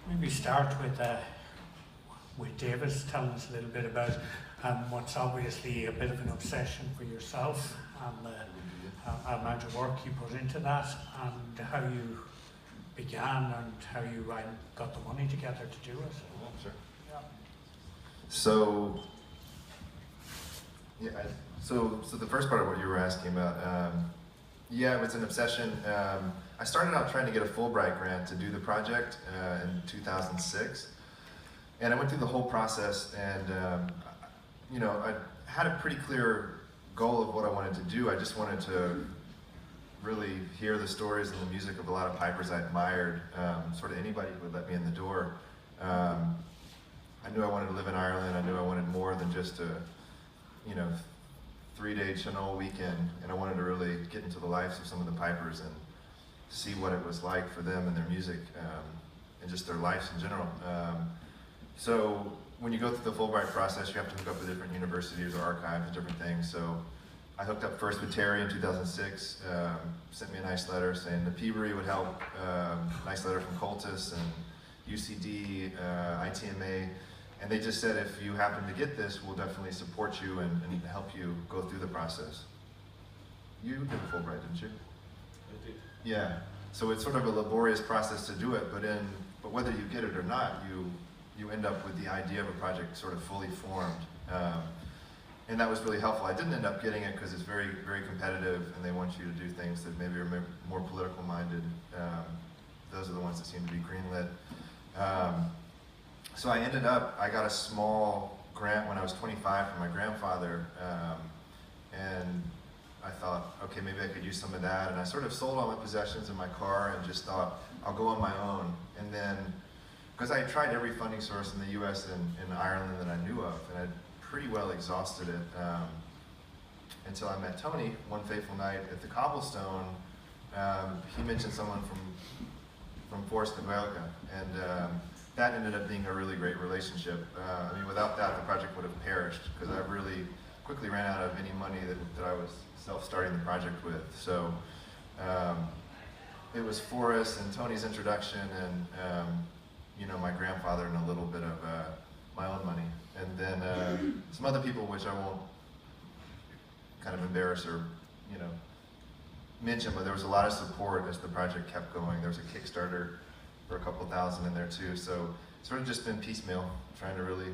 Maybe start with Davis telling us a little bit about what's obviously a bit of an obsession for yourself and the amount of work you put into that, and how you began and how you got the money together to do it. Sure. Yeah. So, yeah. So the first part of what you were asking about, yeah, it was an obsession. I started out trying to get a Fulbright grant to do the project in 2006, and I went through the whole process, and you know, I had a pretty clear goal of what I wanted to do. I just wanted to really hear the stories and the music of a lot of pipers I admired, sort of anybody who would let me in the door. I knew I wanted to live in Ireland. I knew I wanted more than just a, you know, 3-day Chenol weekend, and I wanted to really get into the lives of some of the pipers and see what it was like for them and their music, and just their lives in general. So when you go through the Fulbright process, you have to hook up with different universities or archives and different things. So I hooked up first with Terry in 2006, sent me a nice letter saying the Peabody would help, nice letter from Cultus and UCD, ITMA, and they just said, if you happen to get this, we'll definitely support you and help you go through the process. You did Fulbright, didn't you? I did. Yeah, so it's sort of a laborious process to do it, but whether you get it or not, you end up with the idea of a project sort of fully formed. And that was really helpful. I didn't end up getting it because it's very, very competitive, and they want you to do things that maybe are more political minded. Those are the ones that seem to be greenlit. So I got a small grant when I was 25 from my grandfather, and I thought, okay, maybe I could use some of that. And I sort of sold all my possessions in my car and just thought, I'll go on my own. And then, because I had tried every funding source in the US and Ireland that I knew of, and I'd pretty well exhausted it, until I met Tony one fateful night at the Cobblestone. He mentioned someone from Forest and Gaelica, and that ended up being a really great relationship. I mean, without that, the project would have perished, because I really quickly ran out of any money that I was self-starting the project with. So it was Forrest and Tony's introduction, and you know, my grandfather, and a little bit of my own money, and then some other people which I won't kind of embarrass or, you know, mention, but there was a lot of support as the project kept going. There was a Kickstarter for a couple thousand in there too, so it's sort of just been piecemeal, trying to really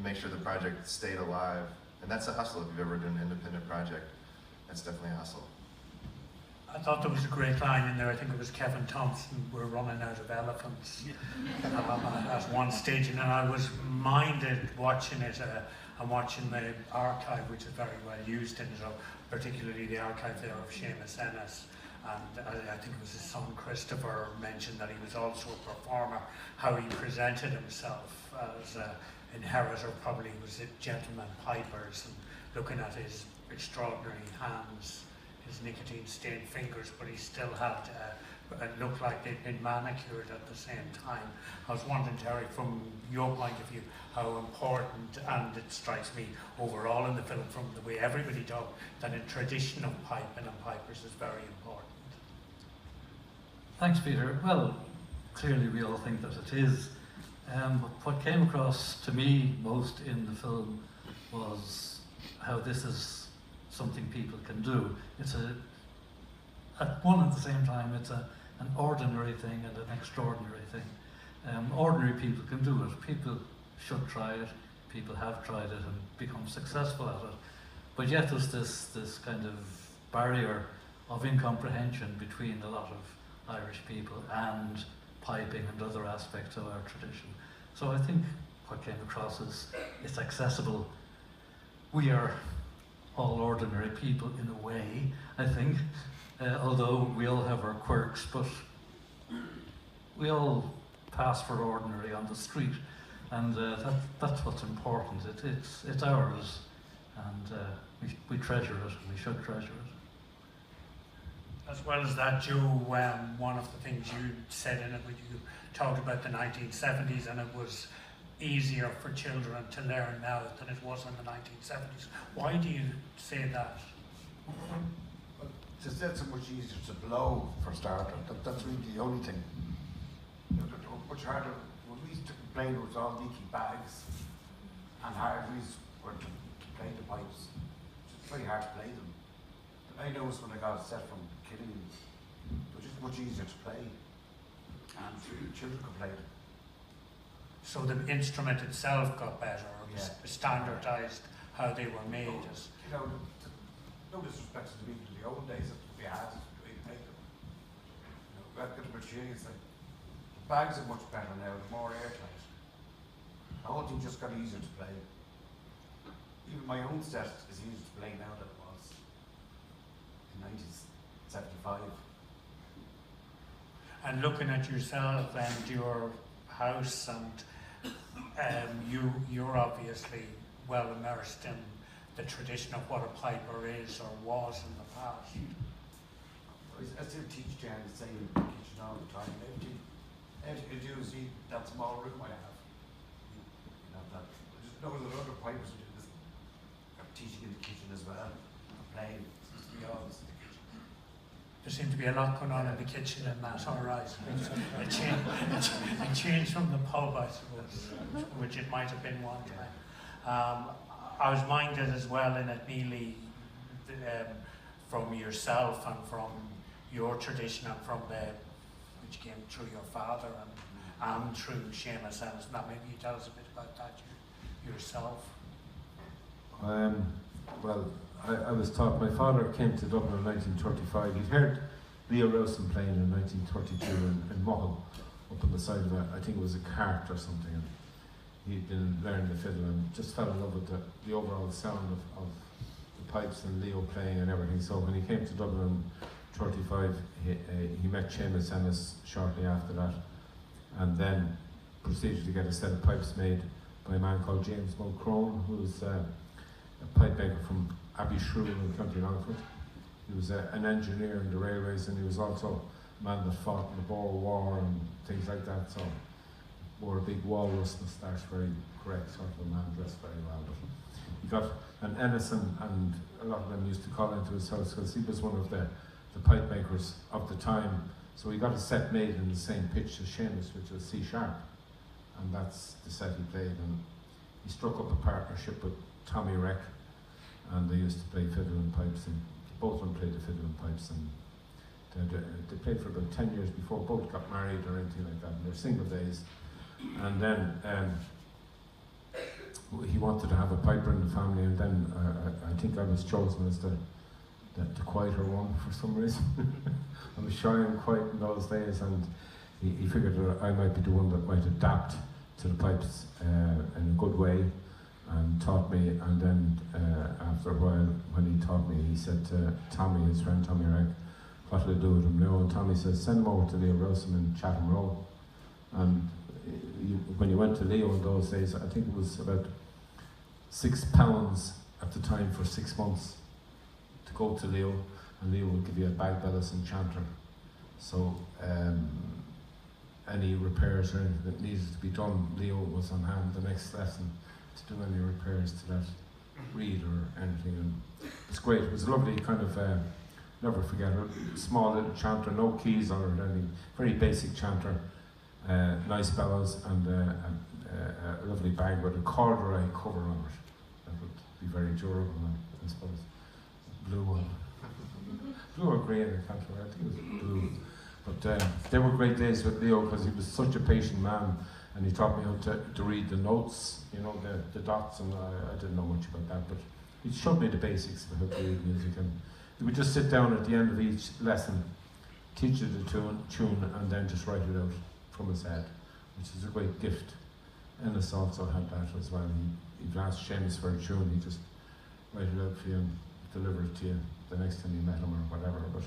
make sure the project stayed alive. And that's a hustle. If you've ever done an independent project, that's definitely a hustle. I thought there was a great line in there. I think it was Kevin Thompson, "We're running out of elephants," at one stage, and I was minded watching it. I'm watching the archive, which is very well used in it, particularly the archive there of Seamus Ennis. And I think it was his son Christopher mentioned that he was also a performer, how he presented himself as an inheritor, probably was it gentleman pipers, and looking at his extraordinary hands, his nicotine-stained fingers, but he still had, it looked like they'd been manicured at the same time. I was wondering, Terry, from your point of view, how important, and it strikes me overall in the film from the way everybody talked, that a tradition of piping and pipers is very important. Thanks, Peter. Well, clearly we all think that it is. But what came across to me most in the film was how this is something people can do. It's at the same time, it's an ordinary thing and an extraordinary thing. Ordinary people can do it. People should try it. People have tried it and become successful at it. But yet there's this kind of barrier of incomprehension between a lot of Irish people and piping and other aspects of our tradition. So I think what came across is it's accessible. We are all ordinary people in a way, I think, although we all have our quirks, but we all pass for ordinary on the street, and that's what's important. It's ours, and we treasure it, and we should treasure it. As well as that, Joe, one of the things you said in it, when you talked about the 1970s, and it was easier for children to learn now than it was in the 1970s. Why do you say that? Well, it's so much easier to blow, for starters. That's really the only thing. But much harder. When we used to play, there was all leaky bags and Harveys were to play the pipes. It's very hard to play them. But I noticed when I got a set from Killing, they were just much easier to play. And children could play them. So the instrument itself got better, or Yeah. standardised how they were made. As You know, no disrespect to the people in the old days that we had to make them. You know, we had good machines. Like, the bags are much better now, they're more airtight. The whole thing just got easier to play. Even my own set is easier to play now than it was in 1975. and looking at yourself and your house, and you're obviously well immersed in the tradition of what a piper is or was in the past. I still teach down the same kitchen all the time. Everything you do is eat that small room I have. You know, that. I just know that other pipers who do this. I'm teaching in the kitchen as well. I'm playing. Seems to be always in the kitchen. There seemed to be a lot going on in the kitchen, and that's all right. It changed from the pub, I suppose, which it might have been one time. I was minded as well in it, Néillidh, from yourself and from your tradition and from which came through your father and through Seamus Ennis. Now maybe you tell us a bit about that yourself. Well, I was taught, my father came to Dublin in 1935. He'd heard Néillidh Rowsome playing in 1932 in Moylan, up on the side of I think it was a cart or something. And he'd been learning the fiddle and just fell in love with the overall sound of the pipes and Leo playing and everything. So when he came to Dublin in 35, he met Seamus Ennis shortly after that, and then proceeded to get a set of pipes made by a man called James Mulcrone, who was a pipe maker from Abbeyshrew in County Longford. He was an engineer in the railways, and he was also a man that fought in the Boer War and things like that. So wore a big walrus moustache, very correct sort of a man, dressed very well. But he got an Ennis, and a lot of them used to call into his house because he was one of the pipe makers of the time. So he got a set made in the same pitch as Seamus, which was C sharp, and that's the set he played. And he struck up a partnership with Tommy Reck, and they used to play fiddle and pipes, and both of them played the fiddle and pipes, and they played for about 10 years before both got married or anything like that, and they're single days. And then he wanted to have a piper in the family, and then I think I was chosen as the quieter one for some reason. I was shy and quiet in those days, and he figured that I might be the one that might adapt to the pipes in a good way, and taught me. And then after a while, when he taught me, he said to Tommy, his friend Tommy Reck, what will I do with him now? And Tommy says, send him over to Néillidh Rowsome in Chatham Row. And when you went to Leo in those days, I think it was about £6 at the time for 6 months to go to Leo, and Leo would give you a bag bellows and chanter. So any repairs or anything that needed to be done, Leo was on hand the next lesson to do any repairs to that reed or anything. And it's great. It was a lovely kind of, never forget it, small little chanter, no keys on it or anything, very basic chanter, nice bellows, and a lovely bag with a corduroy cover on it. That would be very durable, I suppose. Blue one. Blue or green, I can't remember, I think it was blue. But they were great days with Leo because he was such a patient man, and he taught me how to read the notes, you know, the dots, and I didn't know much about that, but he showed me the basics of how to read music, and he would just sit down at the end of each lesson, teach you the tune, and then just write it out from his head, which is a great gift. Ennis also had that as well. He'd ask Seamus for a tune, he'd just write it out for you and deliver it to you the next time you met him or whatever. But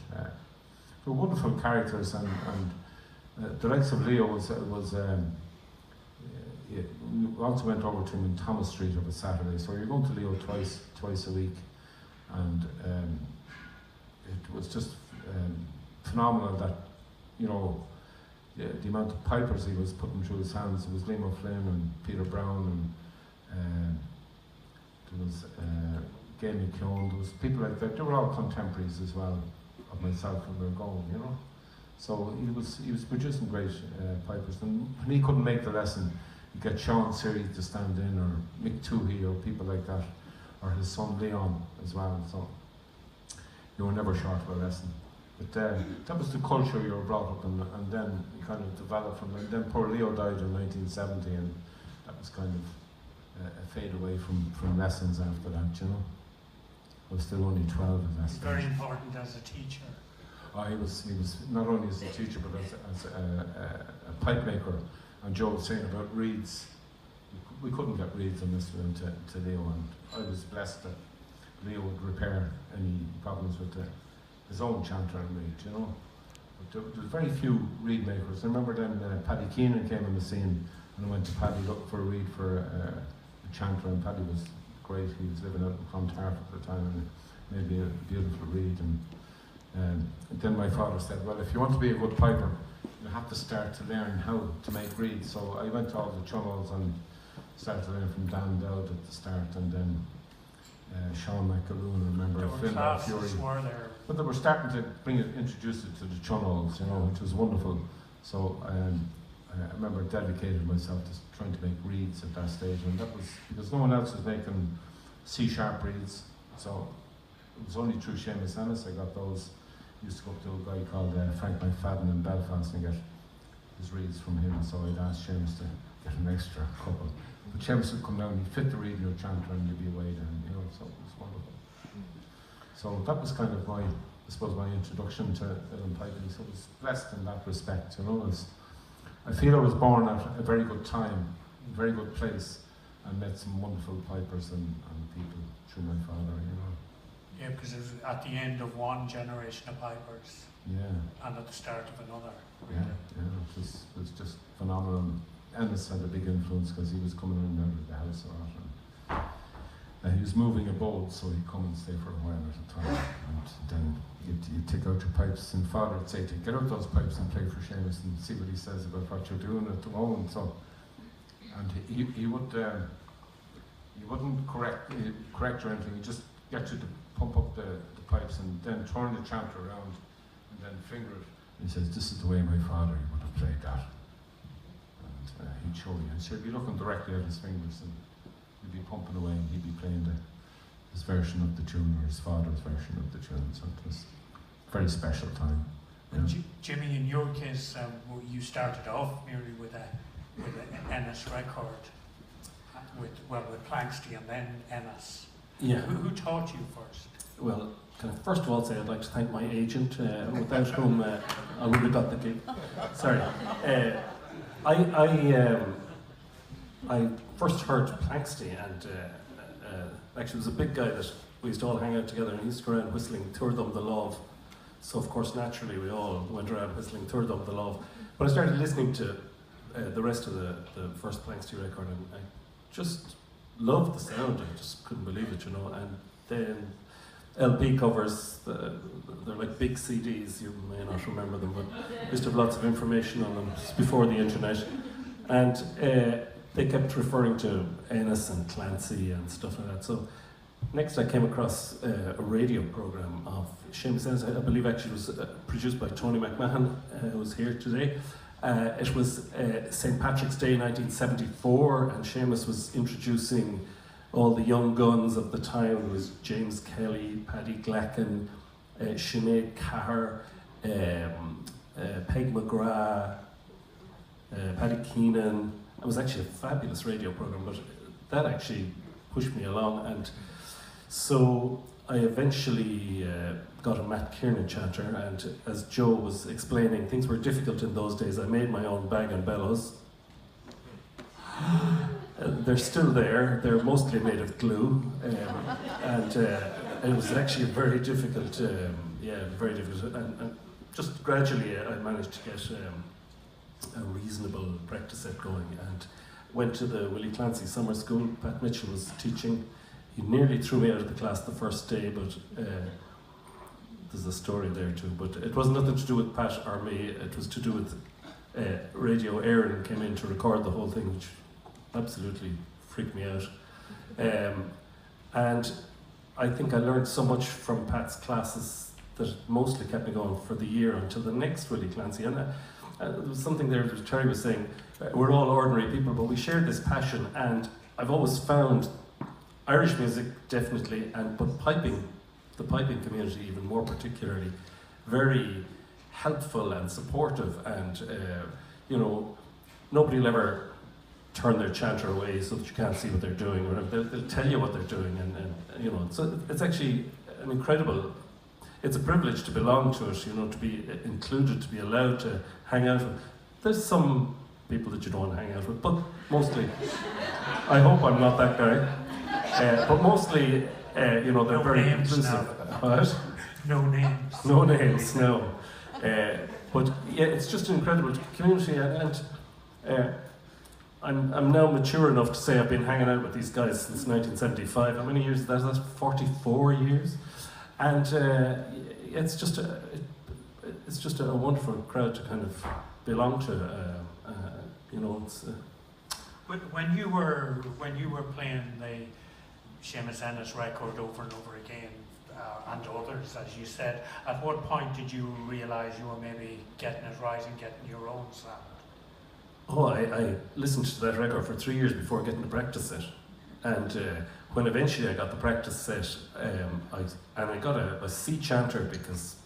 they're wonderful characters, and the likes of Leo was we also went over to him in Thomas Street of a Saturday, so you're going to Leo twice a week, and it was just phenomenal that, you know, the amount of pipers he was putting through his hands. There was Liam O'Flynn and Peter Brown, and there was Gail McKeown, there was people like that. They were all contemporaries as well of myself when we were going, you know. So he was producing great pipers. And when he couldn't make the lesson, you get Sean Siri to stand in, or Mick Toohey, or people like that, or his son Leon as well. So you were never short of a lesson. But that was the culture you were brought up in, and then you kind of developed from it. Then poor Leo died in 1970, and that was kind of a fade away from lessons after that, you know. I was still only 12 at that stage. Very important as a teacher. Oh, he was not only as a teacher, but as a pipe maker. And Joe was saying about reeds. We couldn't get reeds unless we went to Leo, and I was blessed that Leo would repair any problems with his own chanter and reed, you know. But there was very few reed makers. I remember then Paddy Keenan came on the scene, and I went to Paddy looking for a reed for a chanter, and Paddy was great. He was living out in Clontarf at the time, and made me a beautiful reed. And then my father said, well, if you want to be a good piper, you have to start to learn how to make reeds. So I went to all the channels and started to learn from Dan Dowd at the start, and then Sean McAloon, I remember, Phil Classes Fury. were there. But they were starting to introduce it to the channels, you know, which was wonderful. So I remember dedicated myself to trying to make reeds at that stage, and that was because no one else was making C-sharp reeds. So it was only through Seamus Ennis I got those. I used to go up to a guy called Frank McFadden in Belfast and get his reeds from him. So I'd ask Seamus to get an extra couple. But Seamus would come down, he'd fit the reed in your chanter, and you'd be away then, you know. So it was wonderful. So that was kind of my introduction to uilleann piping. So I was blessed in that respect, you know. I feel I was born at a very good time, a very good place, and met some wonderful pipers and people through my father, you know. Yeah, because it was at the end of one generation of pipers. Yeah. And at the start of another. Yeah, it was just phenomenal. Ennis had a big influence because he was coming in and out of the house a lot. And he was moving abodes, so he'd come and stay for a while at a time. And then you'd take out your pipes, and Father would say to you, get out those pipes and play for Seamus and see what he says about what you're doing at the moment. So, and he wouldn't correct or anything. He'd just get you to pump up the pipes and then turn the chanter around and then finger it. And he says, this is the way my father would have played that. And he'd show you. And so he'd be looking directly at his fingers, and he'd be pumping away, and he'd be playing his version of the tune, or his father's version of the tune. So it was a very special time. And Jimmy, in your case, you started off merely with an Ennis record, with Planxty and then Ennis. Yeah. Who taught you first? Well, can I first of all say I'd like to thank my agent, without whom I would have got the gig. Sorry. I first heard Planxty, and actually it was a big guy that we used to all hang out together, and he used to go around whistling Tuaird the Love. So of course naturally we all went around whistling Tuaird the Love. But I started listening to the rest of the first Planxty record, and I just loved the sound. I just couldn't believe it, you know. And then LP covers, they're like big CDs, you may not remember them, but I used to have lots of information on them before the internet. And they kept referring to Ennis and Clancy and stuff like that. So next I came across a radio programme of Seamus Ennis. I believe actually it was produced by Tony McMahon, who was here today. It was St. Patrick's Day 1974, and Seamus was introducing all the young guns of the time. It was James Kelly, Paddy Glacken, Sinead Carr, Peg McGrath, Paddy Keenan. It was actually a fabulous radio programme, but that actually pushed me along, and so I eventually got a Matt Kiernan chanter, and as Joe was explaining, things were difficult in those days. I made my own bag and bellows. They're still there. They're mostly made of glue, and it was actually very difficult. Very difficult. And just gradually, I managed to get a reasonable practice set going, and went to the Willie Clancy Summer School. Pat Mitchell was teaching. He nearly threw me out of the class the first day, but there's a story there too. But it was nothing to do with Pat or me. It was to do with radio. Aaron came in to record the whole thing, which absolutely freaked me out. And I think I learned so much from Pat's classes that mostly kept me going for the year until the next Willie Clancy. And there was something there that Terry was saying, we're all ordinary people, but we share this passion, and I've always found Irish music definitely, but the piping community even more particularly, very helpful and supportive, and you know, nobody will ever turn their chanter away so that you can't see what they're doing, or whatever. They'll tell you what they're doing, and you know, so it's actually an incredible. It's a privilege to belong to it, you know, to be included, to be allowed to hang out with. There's some people that you don't want to hang out with, but mostly, I hope I'm not that guy. But mostly, you know, they're No very names inclusive. now. What? No names. No names, no. But yeah, it's just an incredible community, and I'm now mature enough to say I've been hanging out with these guys since 1975. How many years? That's 44 years, and it's just a wonderful crowd to kind of belong to. You know, it's. When you were playing the Seamus Ennis record over and over again, and others, as you said, at what point did you realise you were maybe getting it right and getting your own sound? Oh, I listened to that record for 3 years before getting the practice set, and when eventually I got the practice set, I got a C chanter because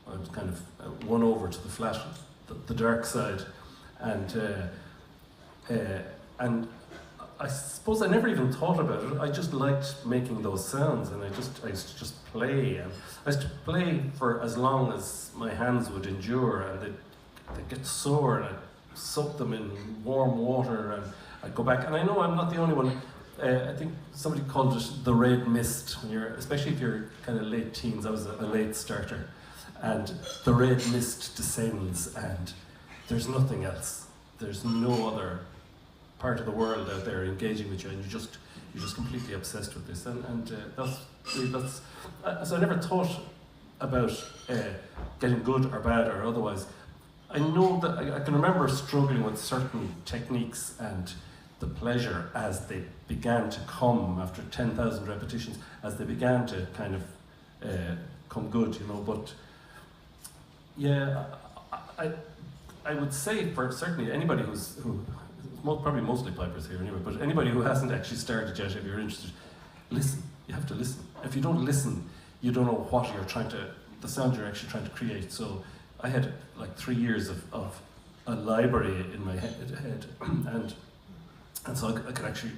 I was kind of won over to the flat, the dark side, and I suppose I never even thought about it. I just liked making those sounds, and I used to just play, and I used to play for as long as my hands would endure, and they'd get sore, and I'd soak them in warm water, and I'd go back. And I know I'm not the only one. I think somebody called it the red mist, especially if you're kind of late teens. I was a late starter, and the red mist descends, and there's nothing else. There's no other part of the world out there engaging with you, and you're just completely obsessed with this, and that's so I never thought about getting good or bad or otherwise. I know that I can remember struggling with certain techniques and the pleasure as they began to come after 10,000 repetitions, as they began to kind of come good, you know. But yeah, I would say for certainly anybody probably mostly pipers here anyway, but anybody who hasn't actually started yet, if you're interested, listen. You have to listen. If you don't listen, you don't know what the sound you're actually trying to create. So I had like 3 years of a library in my head, and so I could actually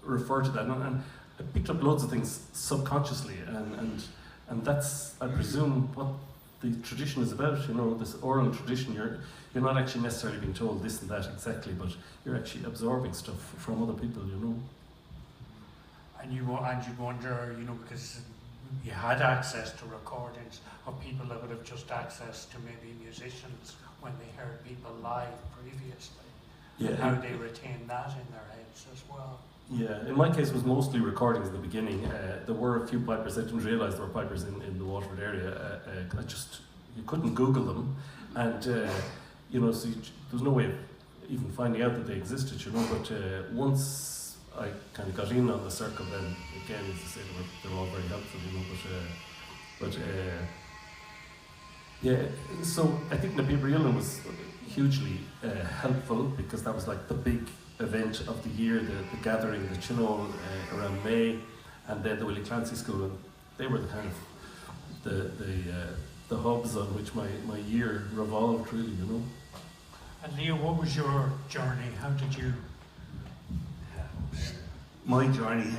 refer to that, and I picked up loads of things subconsciously, and that's, I presume, what the tradition is about, you know, this oral tradition. You're not actually necessarily being told this and that exactly, but you're actually absorbing stuff from other people, you know. And you wonder, you know, because you had access to recordings of people that would have just access to maybe musicians when they heard people live previously. Yeah. And how they retain that in their heads as well. Yeah, in my case it was mostly recordings in the beginning. There were a few pipers. I didn't realise there were pipers in the Waterford area. You couldn't Google them, and you know, so there was no way of even finding out that they existed, you know. But once I kind of got in on the circle, then again, as I say, they were all very helpful, you know. Yeah, so I think the Reeling was hugely helpful, because that was like the big event of the year, the gathering, the Chinol around May, and then the Willie Clancy School, and they were the kind of the hubs on which my year revolved, really, you know. And Leo, what was your journey? How did you? My journey,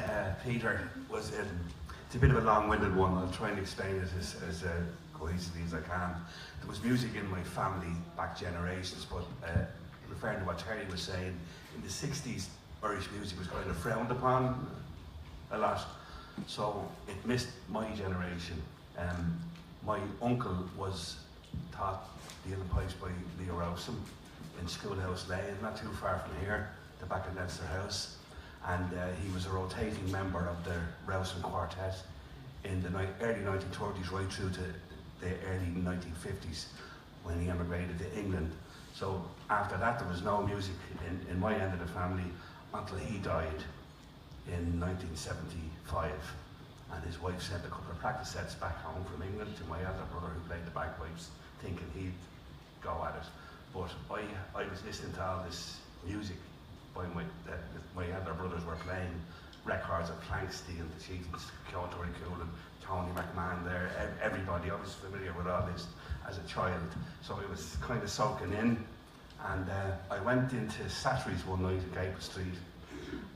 Peter, was it's a bit of a long-winded one. I'll try and explain it as cohesively as I can. There was music in my family back generations, but referring to what Terry was saying, in the 60s, Irish music was kind of frowned upon a lot, so it missed my generation. My uncle was taught the Uilleann pipes by Néillidh Rowsome in Schoolhouse Lane, not too far from here, the back of Leinster House, and he was a rotating member of the Rowsome Quartet in the early 1930s right through to the early 1950s when he emigrated to England. So after that there was no music in my end of the family until he died in 1975. and his wife sent a couple of practice sets back home from England to my elder brother who played the bagpipes, thinking he'd go at it. But I was listening to all this music by my elder brothers were playing records of Planksty and the Chieftains, Kyoto and Cool and Tony McMahon there. Everybody, I was familiar with all this as a child, so it was kind of soaking in. And I went into Sattery's one night at Gable Street,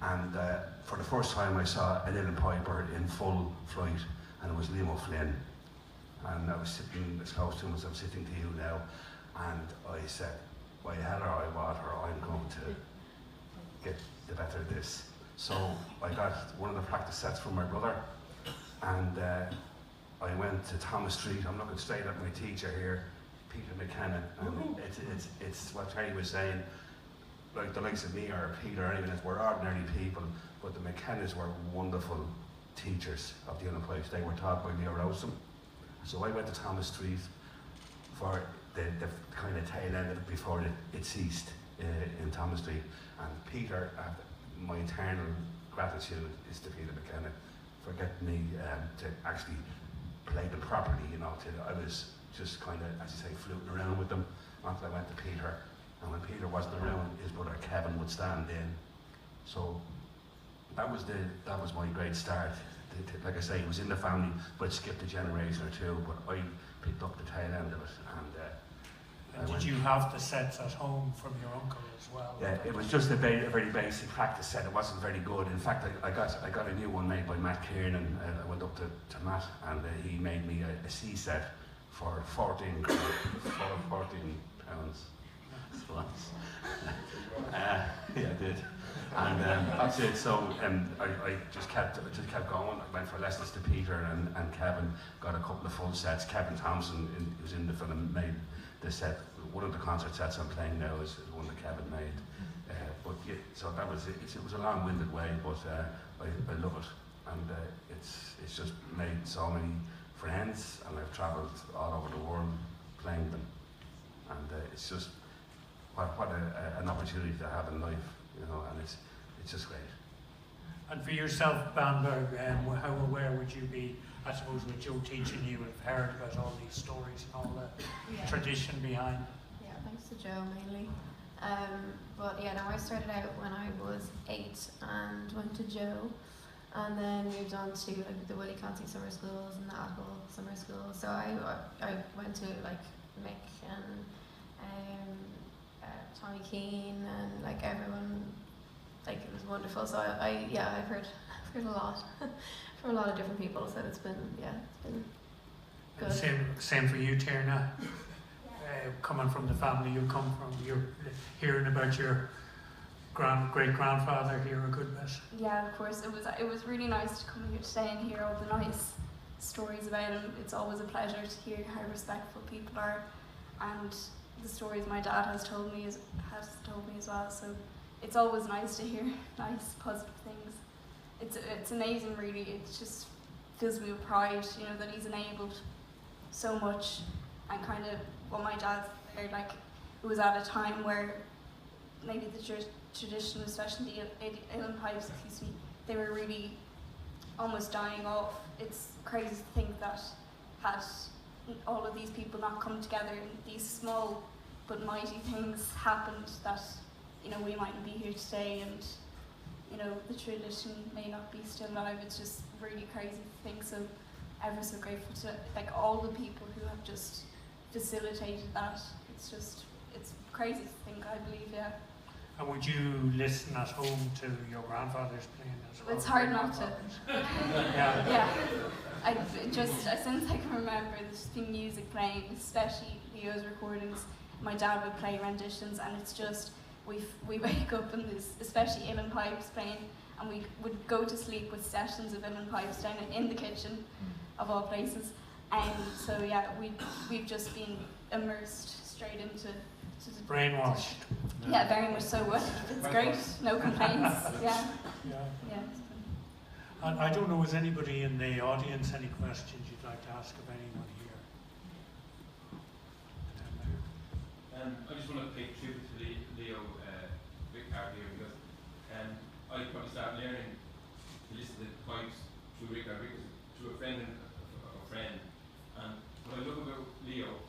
and for the first time I saw an Uilleann Piper in full flight, and it was Liam O'Flynn. And I was sitting as close to him as I'm sitting to you now, and I said, by hell or high water, I'm going to get the better of this. So I got one of the practice sets from my brother, and I went to Thomas Street. I'm looking straight at my teacher here, Peter McKenna, and it's what Terry was saying, like the likes of me or Peter or anyone else, we're ordinary people, but the McKennas were wonderful teachers of the Uilleann Pipes. They were taught by Néillidh Rowsome. So I went to Thomas Street for the kind of tail end of it before it ceased in Thomas Street. And Peter, my eternal gratitude is to Peter McKenna for getting me to actually play them properly, you know. I was just kind of, as you say, fluting around with them until I went to Peter. And when Peter wasn't around, his brother Kevin would stand in. So that was my great start. Like I say, it was in the family, but it skipped a generation or two, but I picked up the tail end of it. And did you have the sets at home from your uncle as well? Yeah, it was just a very basic practice set. It wasn't very good. In fact, I got a new one made by Matt Kiernan. I went up to Matt, and he made me a C set for 14 pounds. Yeah, I did. And that's it. So I just kept going. I went for lessons to Peter and Kevin. Got a couple of full sets. Kevin Thompson, who was in the film, made the set. One of the concert sets I'm playing now is one that Kevin made. But yeah, so that was it. It was a long-winded way, but I love it, and it's just made so many friends, and I've travelled all over the world playing them, and it's just what an opportunity to have in life, you know, and it's just great. And for yourself, Banba, how aware would you be, I suppose, with Joe teaching you, would have heard about all these stories and all the tradition behind? Yeah, thanks to Joe mainly. But yeah, no, I started out when I was 8 and went to Joe, and then moved on to like the Willie Conti summer schools and the Apple summer schools. So I went to like Mick and Tommy Keane and like everyone. Like it was wonderful. So I've heard a lot from a lot of different people. So it's been good. Same for you, Tierna. Coming from the family you come from, you're hearing about your great grandfather here a good bit. Yeah, of course. It was really nice to come here today and hear all the nice stories about him. It's always a pleasure to hear how respectful people are, and the stories my dad has told me as well. So it's always nice to hear nice, positive things. It's amazing, really. It just fills me with pride, you know, that he's enabled so much, and kind of what my dad said, like it was at a time where maybe the tradition, especially the Uilleann Pipes, they were really almost dying off. It's crazy to think that had all of these people not come together and these small but mighty things happened, that, you know, we mightn't be here today, and, you know, the tradition may not be still alive. It's just really crazy to think. So ever so grateful to like all the people who have just facilitated that. It's crazy to think, I believe, yeah. And would you listen at home to your grandfather's playing as well? It's hard not to. Yeah. Since I can remember, there's been music playing, especially Leo's recordings. My dad would play renditions, and it's just, we wake up and there's especially Uilleann Pipes playing, and we would go to sleep with sessions of Uilleann Pipes down in the kitchen, of all places. And so yeah, we've just been immersed straight into brainwashed. Yeah, very much so. It's great. No complaints. Yeah. And I don't know, is anybody in the audience any questions you'd like to ask of anyone here? I just want to pay tribute to Leo Rickard here, because I probably started learning to listen to the pipes through Rickard, because friend and a friend. And what I love about Leo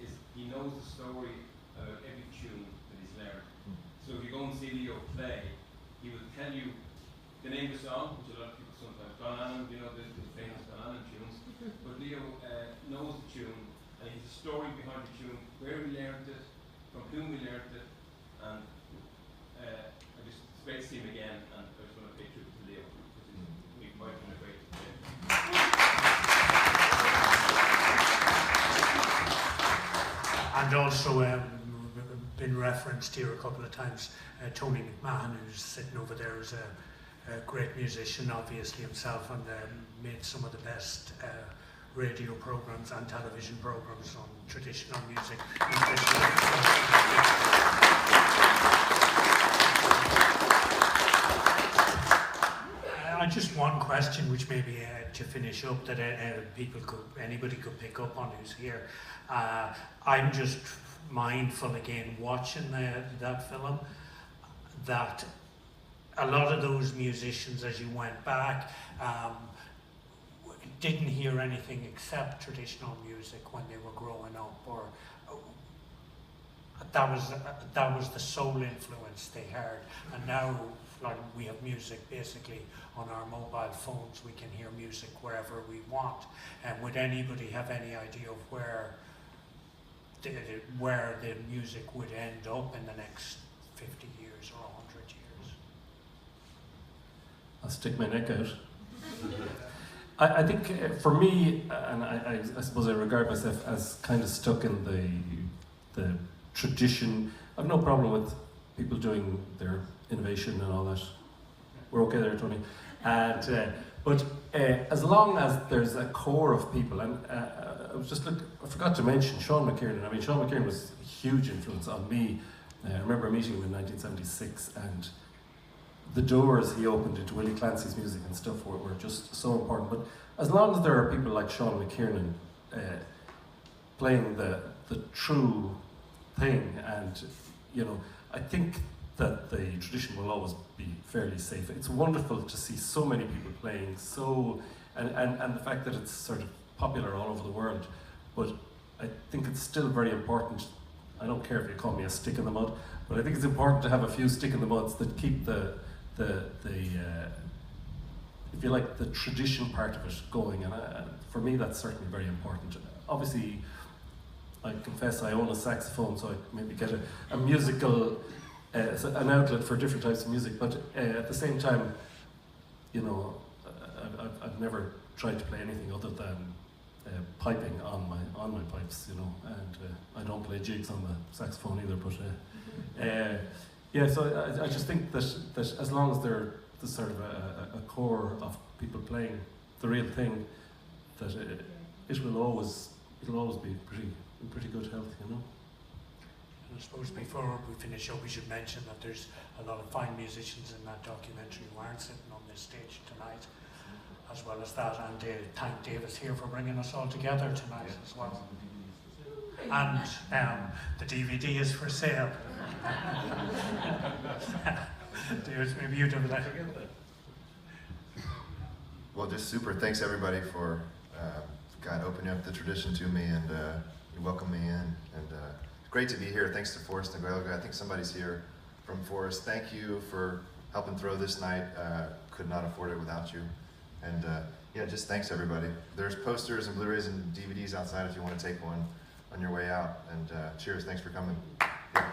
is he knows the story about every tune that he's learned. So if you go and see Leo play, he will tell you the name of the song, which a lot of people sometimes Don Allen, you know, the famous Don Allen tunes. But Leo knows the tune, and he's a story behind the tune, where we learned it, from whom we learned it, and it's great to see him again, and I just want to pay tribute to Leo, because we've quite been a great today. And also been referenced here a couple of times, Tony McMahon, who's sitting over there, is a great musician, obviously himself, and made some of the best radio programs and television programs on traditional music. Just one question, which maybe to finish up, that anybody could pick up on who's here. I'm just mindful again watching that film that a lot of those musicians, as you went back, didn't hear anything except traditional music when they were growing up, or that was the sole influence they heard. And now, like, we have music basically on our mobile phones. We can hear music wherever we want. And would anybody have any idea of where the music would end up in the next 50 years or 100 years? I'll stick my neck out. I think for me, and I suppose I regard myself as kind of stuck in the tradition. I've no problem with people doing their innovation and all that. We're okay there, Tony. And but as long as there's a core of people, and I forgot to mention Sean McKiernan. I mean, Sean McKiernan was a huge influence on me. I remember meeting him in 1976, and the doors he opened into Willie Clancy's music and stuff were just so important. But as long as there are people like Sean McKiernan playing the true thing, and you know, I think that the tradition will always be fairly safe. It's wonderful to see so many people playing, and the fact that it's sort of popular all over the world. But I think it's still very important. I don't care if you call me a stick in the mud, but I think it's important to have a few stick in the muds that keep the if you like, the tradition part of it going. And for me, that's certainly very important. Obviously, I confess I own a saxophone, so I maybe get a musical, an outlet for different types of music. But at the same time, you know, I've never tried to play anything other than piping on my pipes, you know, and I don't play jigs on the saxophone either. But yeah, so I just think that as long as there's sort of a core of people playing the real thing, that it'll always be in pretty good health, you know. And I suppose before we finish up, we should mention that there's a lot of fine musicians in that documentary who aren't sitting on this stage tonight, as well as that, and thank Davis here for bringing us all together tonight as well. And the DVD is for sale. Davis, maybe you'd have that. Well, just super. Thanks everybody for God opening up the tradition to me and you welcome me in. And great to be here. Thanks to Forrest and Gaelga. I think somebody's here from Forrest. Thank you for helping throw this night. Could not afford it without you. And yeah, just thanks everybody. There's posters and Blu-rays and DVDs outside if you want to take one on your way out. And cheers. Thanks for coming. Yeah.